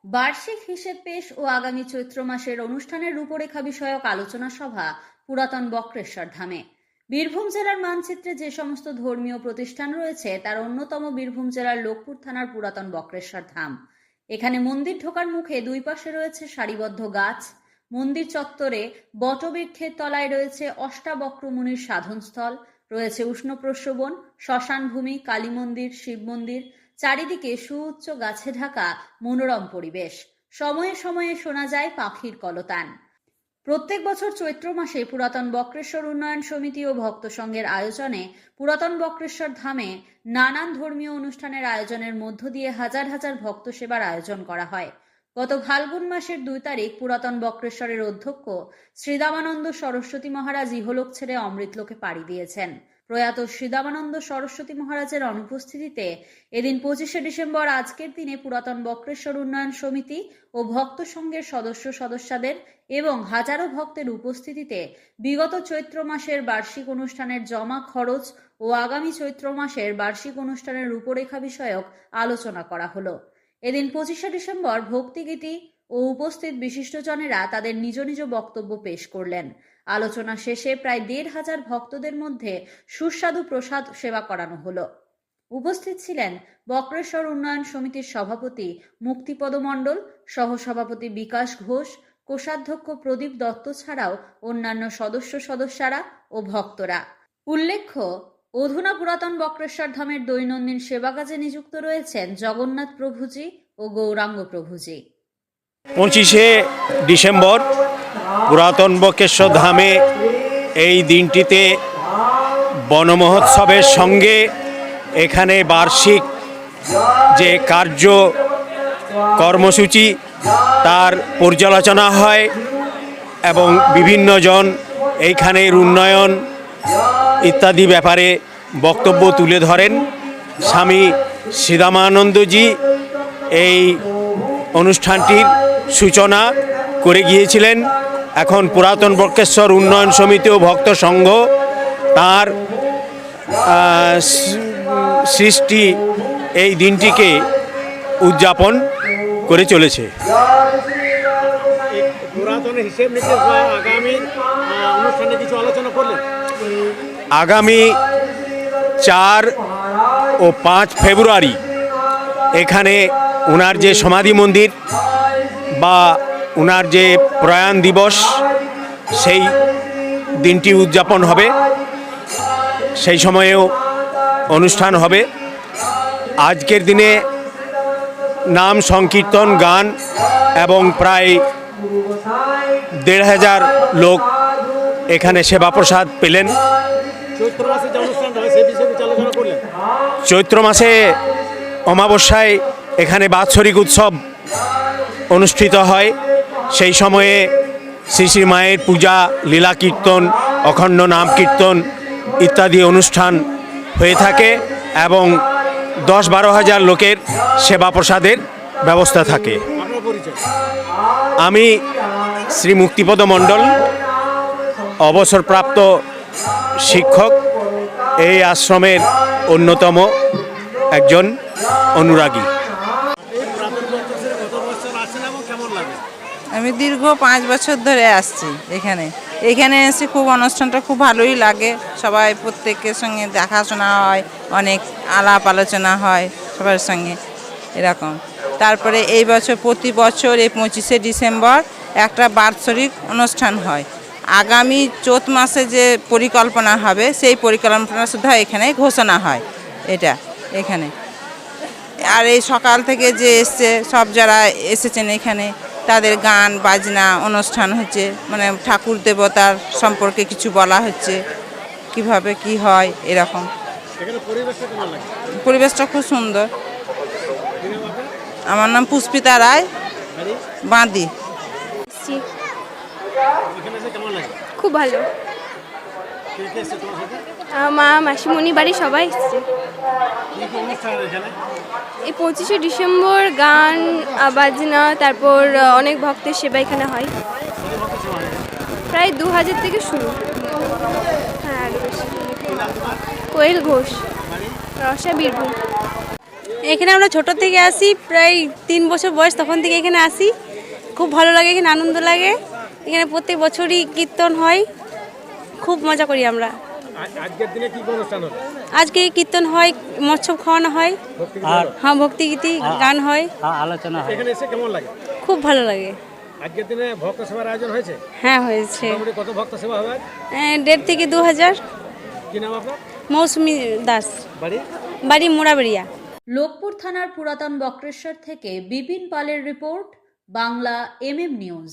বার্ষিক হিসেব পেশ ও আগামী চৈত্র মাসের অনুষ্ঠানের রূপরেখা বিষয়ক আলোচনা সভা পুরাতন বক্রেশ্বর ধামে। বীরভূম জেলার মানচিত্রে যে সমস্ত ধর্মীয় প্রতিষ্ঠান রয়েছে তার অন্যতম বীরভূম জেলার লোকপুর থানার পুরাতন বক্রেশ্বর ধাম। এখানে মন্দির ঢোকার মুখে দুই পাশে রয়েছে সারিবদ্ধ গাছ। মন্দির চত্বরে বটবৃক্ষের তলায় রয়েছে অষ্টাবক্র মুনির সাধনস্থল, রয়েছে উষ্ণপ্রস্রবণ, শ্মশান ভূমি, কালী মন্দির, শিব মন্দির। চারিদিকে সুউচ্চ গাছে ঢাকা মনোরম পরিবেশ। সময়ে সময়ে শোনা যায় পাখির কলতান। প্রত্যেক বছর চৈত্র মাসে পুরাতন বক্রেশ্বর উন্নয়ন সমিতি ও ভক্ত সংঘের আয়োজনে পুরাতন বক্রেশ্বর ধামে নানান ধর্মীয় অনুষ্ঠানের আয়োজনের মধ্য দিয়ে হাজার হাজার ভক্ত সেবার আয়োজন করা হয়। গত ফাল্গুন মাসের 2 তারিখ পুরাতন বক্রেশ্বরের অধ্যক্ষ শ্রীদামানন্দ সরস্বতী মহারাজ ইহলোক ছেড়ে অমৃতলোকে পাড়ি দিয়েছেন। প্রয়াত শ্রীদামানন্দ সরস্বতী মহারাজের অনুপস্থিতিতে এদিন 25শে ডিসেম্বর আজকের দিনে পুরাতন বক্রেশ্বর উন্নয়ন সমিতি ও ভক্ত সংঘের সদস্যদের এবং হাজারো ভক্তের উপস্থিতিতে বিগত চৈত্র মাসের বার্ষিক অনুষ্ঠানের জমা খরচ ও আগামী চৈত্র মাসের বার্ষিক অনুষ্ঠানের রূপরেখা বিষয়ক আলোচনা করা হলো। এদিন 25শে ডিসেম্বর ভক্তিগীতি ও উপস্থিত বিশিষ্টজনেরা তাদের নিজ নিজ বক্তব্য পেশ করলেন। আলোচনা শেষে প্রায় 1,500 ভক্তদের মধ্যে সুস্বাদু প্রসাদ সেবা করানো হলো। উপস্থিত ছিলেন বক্রেশ্বর উন্নয়ন সমিতির সভাপতি মুক্তিপদ মণ্ডল, সহসভাপতি বিকাশ ঘোষ, কোষাধ্যক্ষ প্রদীপ দত্ত ছাড়াও অন্যান্য সদস্যরা ও ভক্তরা। উল্লেখ্য, অধুনা পুরাতন বক্রেশ্বর ধামের দৈনন্দিন সেবা কাজে নিযুক্ত রয়েছেন জগন্নাথ প্রভুজি ও গৌরাঙ্গ প্রভুজি। 25শে ডিসেম্বর পুরাতন বক্রেশ্বর ধামে এই দিনটিতে বনমহোৎসবের সঙ্গে এখানে বার্ষিক যে কর্মসূচি তার পর্যালোচনা হয় এবং বিভিন্ন জন এইখানের উন্নয়ন ইত্যাদি ব্যাপারে বক্তব্য তুলে ধরেন। স্বামী শ্রীদামানন্দজি এই অনুষ্ঠানটির সূচনা করে গিয়েছিলেন। এখন পুরাতন বক্রেশ্বর উন্নয়ন সমিতি ও ভক্ত সংঘ তার সৃষ্টি এই দিনটিকে উদযাপন করে চলেছে। আগামী 4 ও 5 ফেব্রুয়ারি এখানে ওনার যে সমাধি মন্দির বা ওনার যে প্রয়াণ দিবস সেই দিনটি উদযাপন হবে, সেই সময়েও অনুষ্ঠান হবে। আজকের দিনে নাম সংকীর্তন গান এবং প্রায় 1,500 লোক এখানে সেবা প্রসাদ পেলেন। চৈত্র মাসে অমাবস্যায় এখানে বাৎসরিক উৎসব অনুষ্ঠিত হয়। সেই সময়ে শ্রী শ্রী মায়ের পূজা, লীলা কীর্তন, অখণ্ড নাম কীর্তন ইত্যাদি অনুষ্ঠান হয়ে থাকে এবং 10-12 হাজার লোকের সেবা প্রসাদের ব্যবস্থা থাকে। আমি শ্রী মুক্তিপদ মণ্ডল, অবসরপ্রাপ্ত শিক্ষক, এই আশ্রমের অন্যতম একজন অনুরাগী। আমি দীর্ঘ 5 বছর ধরে আসছি এখানে এসে খুব অনুষ্ঠানটা খুব ভালোই লাগে। সবাই প্রত্যেকের সঙ্গে দেখাশোনা হয়, অনেক আলাপ আলোচনা হয় সবার সঙ্গে এরকম। তারপরে এই বছর প্রতি বছর এই 25শে ডিসেম্বর একটা বাৎসরিক অনুষ্ঠান হয়। আগামী চৈত মাসে যে পরিকল্পনা হবে সেই পরিকল্পনা শুধু এখানে ঘোষণা হয় এখানে। আর এই সকাল থেকে যে এসছে সব যারা এসেছেন এখানে তাদের গান বাজনা অনুষ্ঠান হচ্ছে, মানে ঠাকুর দেবতার সম্পর্কে কিছু বলা হচ্ছে, কিভাবে কি হয় এরকম। পরিবেশটা খুব সুন্দর। আমার নাম পুষ্পিতা রায়, বাঁদি। খুব ভালো। মা মাসিমণি বাড়ি সবাই এসছে। এই 25শে ডিসেম্বর গান বাজনা, তারপর অনেক ভক্তের সেবা এখানে হয়। প্রায় 2000 থেকে শুরু। হ্যাঁ, আরো বেশি। কোয়েল ঘোষ, রসা, বীরভূম। এখানে আমরা ছোট থেকে আসি, প্রায় 3 বছর বয়স তখন থেকে এখানে আসি। খুব ভালো লাগে, এখানে আনন্দ লাগে। এখানে প্রত্যেক বছরই কীর্তন হয়, খুব মজা করি আমরা। আজকের দিনে কি অনুষ্ঠান হলো? আজকে কীর্তন হয়, মৎসব খাওয়ানো হয়, হ্যাঁ ভক্তিগীতি গান হয়, আলোচনা হয়। এখানে এসে কেমন লাগে? খুব ভালো লাগে। আজকের দিনে ভক্ত সেবার আয়োজন হয়েছে? হ্যাঁ হয়েছে, মোটামুটি কত ভক্ত সেবা হবে? 1.5 থেকে 2,000। কি নাম আপনার? মৌসুমী দাস, বাড়ি? বাড়ি মোড়াবেড়িয়া। লোকপুর থানার পুরাতন বক্রেশ্বর থেকে বিপিন পালের রিপোর্ট, বাংলা MM নিউজ।